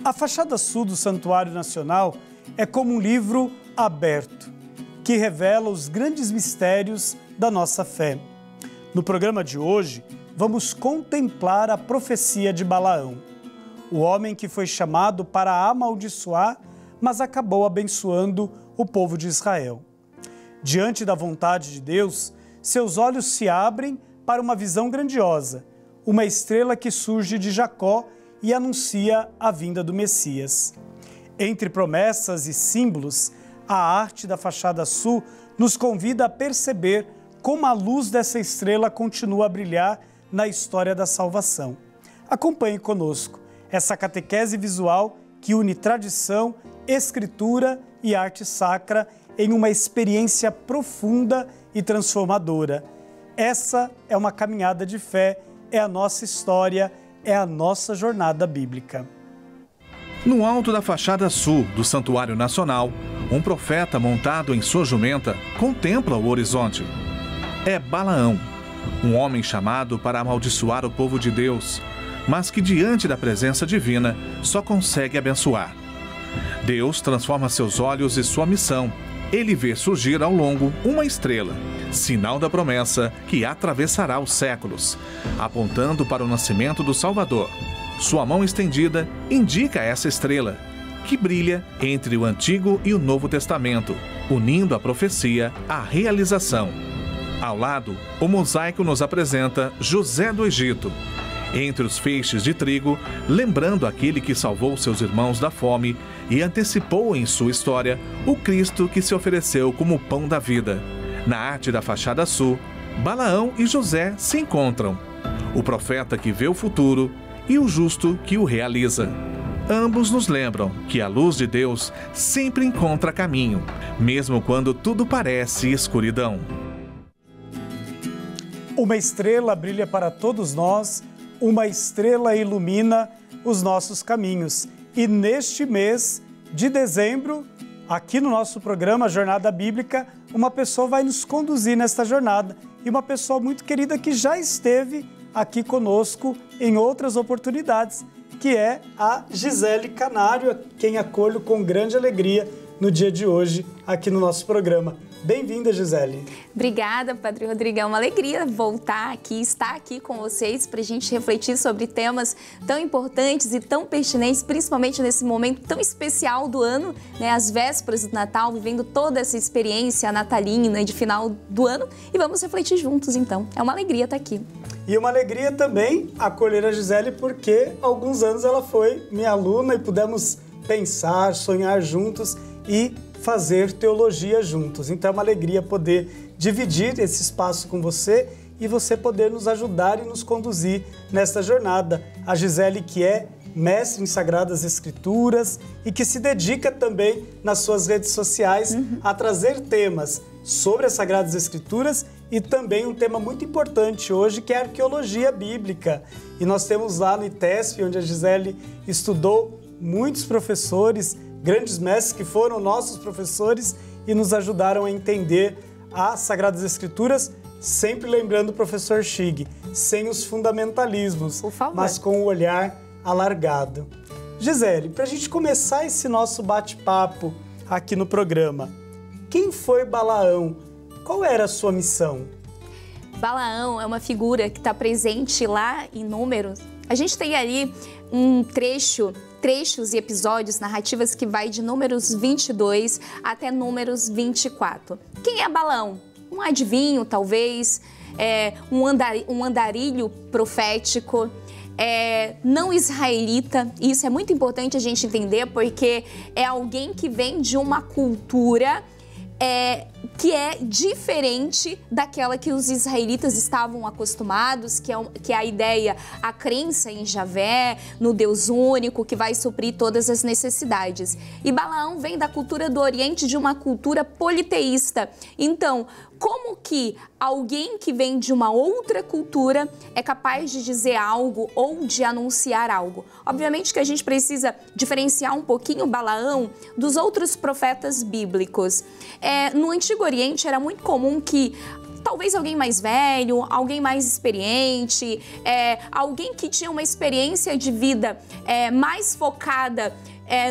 A fachada sul do Santuário Nacional é como um livro aberto, que revela os grandes mistérios da nossa fé. No programa de hoje, vamos contemplar a profecia de Balaão, o homem que foi chamado para amaldiçoar, mas acabou abençoando o povo de Israel. Diante da vontade de Deus, seus olhos se abrem para uma visão grandiosa, uma estrela que surge de Jacó e anuncia a vinda do Messias. Entre promessas e símbolos, a arte da fachada sul nos convida a perceber como a luz dessa estrela continua a brilhar na história da salvação. Acompanhe conosco essa catequese visual que une tradição, escritura e arte sacra em uma experiência profunda e transformadora. Essa é uma caminhada de fé, é a nossa história, é a nossa jornada bíblica. No alto da fachada sul do Santuário Nacional, um profeta montado em sua jumenta contempla o horizonte. É Balaão, um homem chamado para amaldiçoar o povo de Deus, mas que diante da presença divina só consegue abençoar. Deus transforma seus olhos e sua missão. Ele vê surgir ao longo uma estrela, sinal da promessa que atravessará os séculos, apontando para o nascimento do Salvador. Sua mão estendida indica essa estrela, que brilha entre o Antigo e o Novo Testamento, unindo a profecia à realização. Ao lado, o mosaico nos apresenta José do Egito, entre os feixes de trigo, lembrando aquele que salvou seus irmãos da fome e antecipou em sua história o Cristo que se ofereceu como o pão da vida. Na arte da fachada sul, Balaão e José se encontram, o profeta que vê o futuro e o justo que o realiza. Ambos nos lembram que a luz de Deus sempre encontra caminho, mesmo quando tudo parece escuridão. Uma estrela brilha para todos nós, uma estrela ilumina os nossos caminhos. E neste mês de dezembro, aqui no nosso programa Jornada Bíblica, uma pessoa vai nos conduzir nesta jornada. E uma pessoa muito querida que já esteve aqui conosco em outras oportunidades, que é a Gisele Canário, quem acolho com grande alegria no dia de hoje aqui no nosso programa. Bem-vinda, Gisele. Obrigada, Padre Rodrigo. É uma alegria voltar aqui, estar aqui com vocês para a gente refletir sobre temas tão importantes e tão pertinentes, principalmente nesse momento tão especial do ano, né? As vésperas do Natal, vivendo toda essa experiência natalina de final do ano. E vamos refletir juntos, então. É uma alegria estar aqui. E uma alegria também acolher a Gisele, porque há alguns anos ela foi minha aluna e pudemos pensar, sonhar juntos e fazer teologia juntos. Então é uma alegria poder dividir esse espaço com você e você poder nos ajudar e nos conduzir nesta jornada. A Gisele, que é mestre em Sagradas Escrituras e que se dedica também nas suas redes sociais a trazer temas sobre as Sagradas Escrituras e também um tema muito importante hoje, que é a arqueologia bíblica. E nós temos lá no ITESP, onde a Gisele estudou, muitos professores, grandes mestres que foram nossos professores e nos ajudaram a entender as Sagradas Escrituras, sempre lembrando o professor Chig, sem os fundamentalismos, mas com o olhar alargado. Gisele, para a gente começar esse nosso bate-papo aqui no programa, quem foi Balaão? Qual era a sua missão? Balaão é uma figura que está presente lá em Números. A gente tem ali um trechos e episódios, narrativas que vai de Números 22 até Números 24. Quem é Balaão? Um adivinho, talvez, um andarilho profético, não israelita. E isso é muito importante a gente entender, porque é alguém que vem de uma cultura que é diferente daquela que os israelitas estavam acostumados, que é a ideia, a crença em Javé, no Deus único, que vai suprir todas as necessidades. E Balaão vem da cultura do Oriente, de uma cultura politeísta. Então, como que alguém que vem de uma outra cultura é capaz de dizer algo ou de anunciar algo? Obviamente que a gente precisa diferenciar um pouquinho Balaão dos outros profetas bíblicos. No Antigo Oriente era muito comum que talvez alguém mais velho, alguém mais experiente, alguém que tinha uma experiência de vida mais focada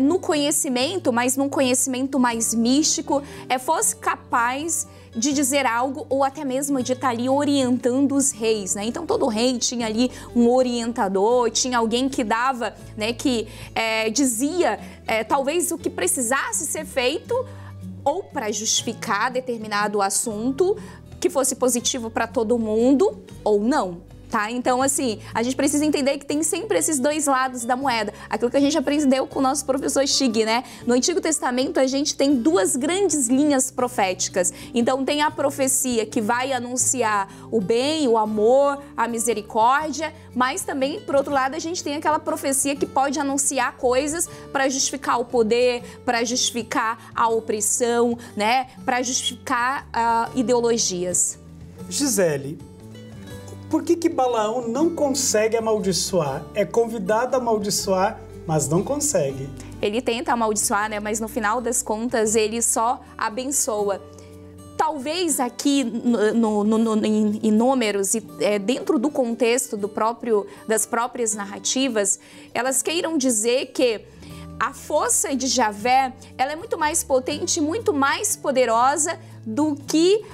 no conhecimento, mas num conhecimento mais místico, fosse capaz de dizer algo ou até mesmo de estar ali orientando os reis, né? Então todo rei tinha ali um orientador, tinha alguém que dava, né, que dizia talvez o que precisasse ser feito ou para justificar determinado assunto que fosse positivo para todo mundo ou não. Tá? Então, assim, a gente precisa entender que tem sempre esses dois lados da moeda. Aquilo que a gente aprendeu com o nosso professor Stig, né? No Antigo Testamento, a gente tem duas grandes linhas proféticas. Então, tem a profecia que vai anunciar o bem, o amor, a misericórdia, mas também, por outro lado, a gente tem aquela profecia que pode anunciar coisas para justificar o poder, para justificar a opressão, né? Para justificar ideologias. Gisele, por que Balaão não consegue amaldiçoar? É convidado a amaldiçoar, mas não consegue. Ele tenta amaldiçoar, né? Mas no final das contas ele só abençoa. Talvez aqui em Números e dentro do contexto das próprias narrativas, elas queiram dizer que a força de Javé, ela é muito mais potente, muito mais poderosa do que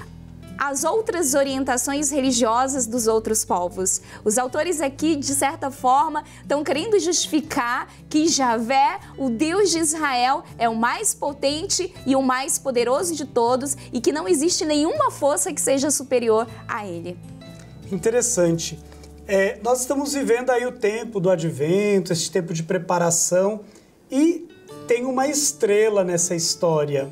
as outras orientações religiosas dos outros povos. Os autores aqui, de certa forma, estão querendo justificar que Javé, o Deus de Israel, é o mais potente e o mais poderoso de todos e que não existe nenhuma força que seja superior a ele. Interessante. Nós estamos vivendo aí o tempo do advento, esse tempo de preparação, e tem uma estrela nessa história.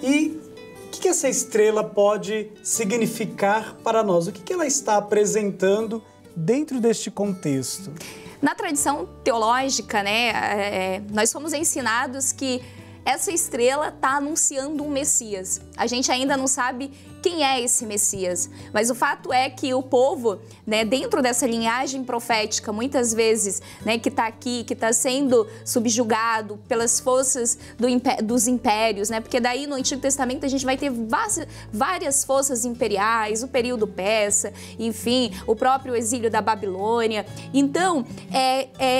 E o que essa estrela pode significar para nós? O que ela está apresentando dentro deste contexto? Na tradição teológica, né, nós fomos ensinados que essa estrela está anunciando um Messias. A gente ainda não sabe quem é esse Messias, mas o fato é que o povo, né, dentro dessa linhagem profética, muitas vezes, né, que está aqui, que está sendo subjugado pelas forças dos impérios, né, porque daí no Antigo Testamento a gente vai ter várias forças imperiais, o período persa, enfim, o próprio exílio da Babilônia. Então,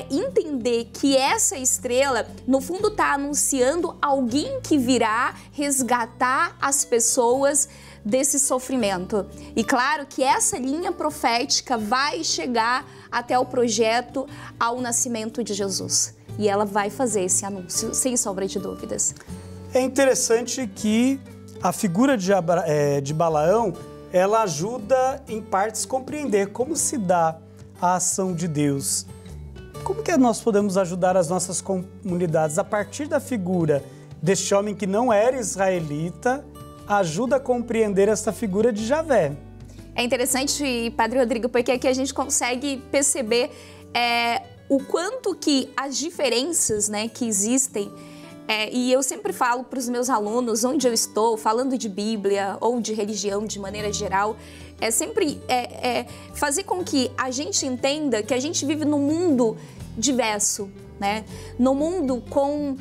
entender que essa estrela, no fundo, está anunciando alguém que virá resgatar as pessoas desse sofrimento. E claro que essa linha profética vai chegar até o projeto ao nascimento de Jesus. E ela vai fazer esse anúncio, sem sombra de dúvidas. É interessante que a figura de Balaão, ela ajuda em partes a compreender como se dá a ação de Deus. Como que nós podemos ajudar as nossas comunidades a partir da figura deste homem que não era israelita, ajuda a compreender esta figura de Javé? É interessante, Padre Rodrigo, porque aqui a gente consegue perceber o quanto que as diferenças, né, que existem, e eu sempre falo para os meus alunos, onde eu estou, falando de Bíblia ou de religião de maneira geral, sempre fazer com que a gente entenda que a gente vive num mundo diverso, né? Num mundo com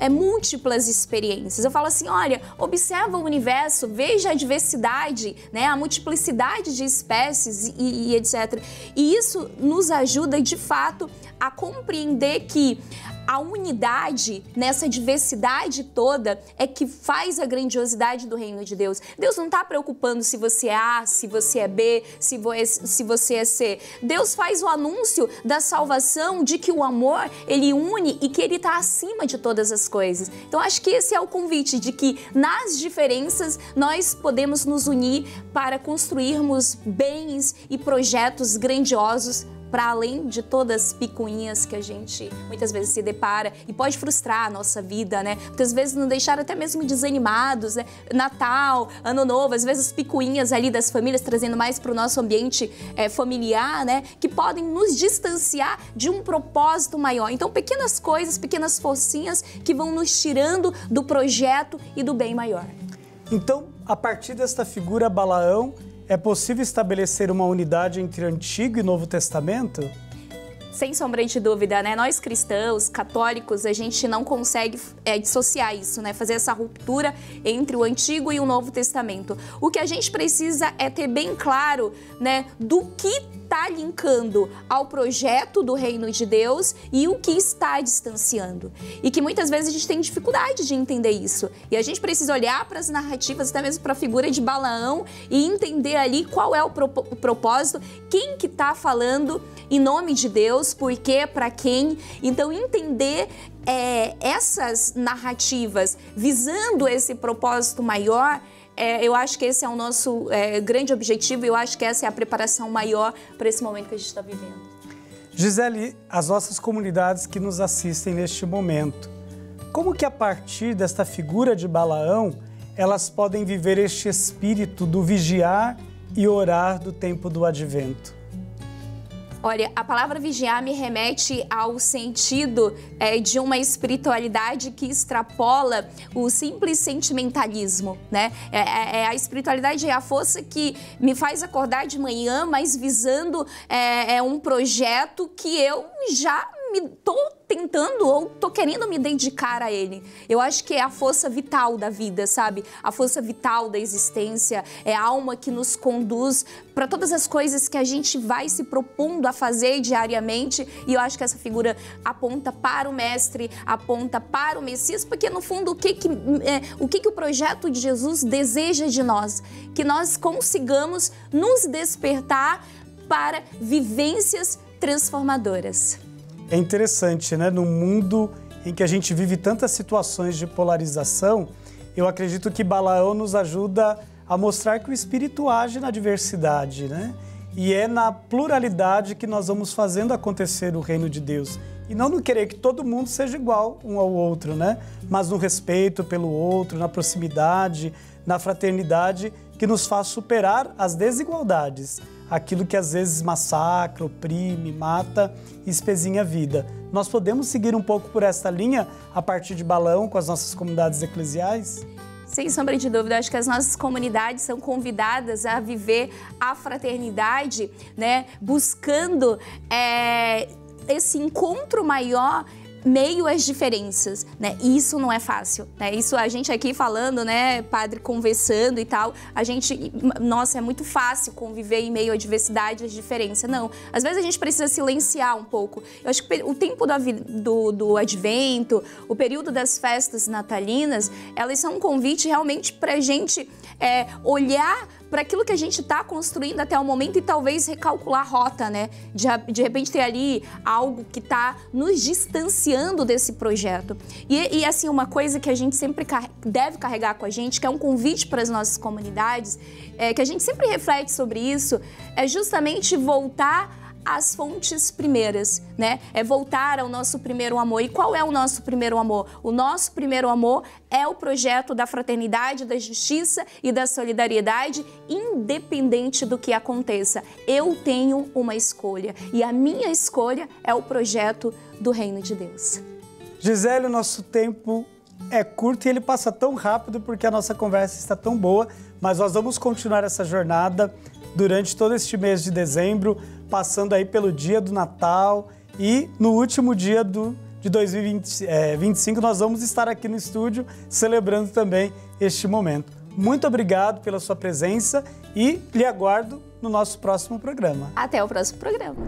múltiplas experiências. Eu falo assim, olha, observa o universo, veja a diversidade, né, a multiplicidade de espécies e etc. E isso nos ajuda, de fato, a compreender que a unidade nessa diversidade toda é que faz a grandiosidade do reino de Deus. Deus não está preocupando se você é A, se você é B, se você é C. Deus faz o anúncio da salvação, de que o amor, ele une e que ele está acima de todas as coisas. Então, acho que esse é o convite, de que nas diferenças nós podemos nos unir para construirmos bens e projetos grandiosos para além de todas as picuinhas que a gente muitas vezes se depara e pode frustrar a nossa vida, né? Muitas vezes nos deixar até mesmo desanimados, né? Natal, Ano Novo, às vezes picuinhas ali das famílias, trazendo mais para o nosso ambiente familiar, né? Que podem nos distanciar de um propósito maior. Então, pequenas coisas, pequenas forcinhas que vão nos tirando do projeto e do bem maior. Então, a partir desta figura Balaão, é possível estabelecer uma unidade entre Antigo e Novo Testamento? Sem sombra de dúvida, né? Nós cristãos, católicos, a gente não consegue dissociar isso, né? Fazer essa ruptura entre o Antigo e o Novo Testamento. O que a gente precisa é ter bem claro, né, do que está linkando ao projeto do reino de Deus e o que está distanciando. E que muitas vezes a gente tem dificuldade de entender isso. E a gente precisa olhar para as narrativas, até mesmo para a figura de Balaão e entender ali qual é o propósito, quem que está falando em nome de Deus, por quê, para quem. Então entender essas narrativas visando esse propósito maior, eu acho que esse é o nosso grande objetivo e eu acho que essa é a preparação maior para esse momento que a gente está vivendo. Gisele, as nossas comunidades que nos assistem neste momento, como que a partir desta figura de Balaão, elas podem viver este espírito do vigiar e orar do tempo do advento? Olha, a palavra vigiar me remete ao sentido de uma espiritualidade que extrapola o simples sentimentalismo, né? A espiritualidade é a força que me faz acordar de manhã, mas visando um projeto que eu já estou tentando ou estou querendo me dedicar a ele. Eu acho que é a força vital da vida, sabe? A força vital da existência, é a alma que nos conduz para todas as coisas que a gente vai se propondo a fazer diariamente. E eu acho que essa figura aponta para o Mestre, aponta para o Messias, porque no fundo o que o projeto de Jesus deseja de nós? Que nós consigamos nos despertar para vivências transformadoras. É interessante, né? No mundo em que a gente vive tantas situações de polarização, eu acredito que Balaão nos ajuda a mostrar que o Espírito age na diversidade, né? E é na pluralidade que nós vamos fazendo acontecer o reino de Deus. E não no querer que todo mundo seja igual um ao outro, né? Mas no respeito pelo outro, na proximidade, na fraternidade, que nos faz superar as desigualdades. Aquilo que às vezes massacra, oprime, mata e espezinha a vida. Nós podemos seguir um pouco por esta linha a partir de Balaão com as nossas comunidades eclesiais? Sem sombra de dúvida, acho que as nossas comunidades são convidadas a viver a fraternidade, né? Buscando esse encontro maior meio às diferenças, né? E isso não é fácil, né? Isso a gente aqui falando, né, padre, conversando e tal, a gente, nossa, é muito fácil conviver em meio à diversidade, às diferenças. Não, às vezes a gente precisa silenciar um pouco. Eu acho que o tempo do advento, o período das festas natalinas, elas são um convite realmente para a gente olhar para aquilo que a gente está construindo até o momento e talvez recalcular a rota, né? De repente ter ali algo que está nos distanciando desse projeto. E assim, uma coisa que a gente sempre deve carregar com a gente, que é um convite para as nossas comunidades, que a gente sempre reflete sobre isso, é justamente voltar às fontes primeiras, né? É voltar ao nosso primeiro amor. E qual é o nosso primeiro amor? O nosso primeiro amor é o projeto da fraternidade, da justiça e da solidariedade, independente do que aconteça. Eu tenho uma escolha e a minha escolha é o projeto do Reino de Deus. Gisele, o nosso tempo é curto e ele passa tão rápido porque a nossa conversa está tão boa, mas nós vamos continuar essa jornada durante todo este mês de dezembro, passando aí pelo dia do Natal e no último dia de 2025 nós vamos estar aqui no estúdio celebrando também este momento. Muito obrigado pela sua presença e lhe aguardo no nosso próximo programa. Até o próximo programa.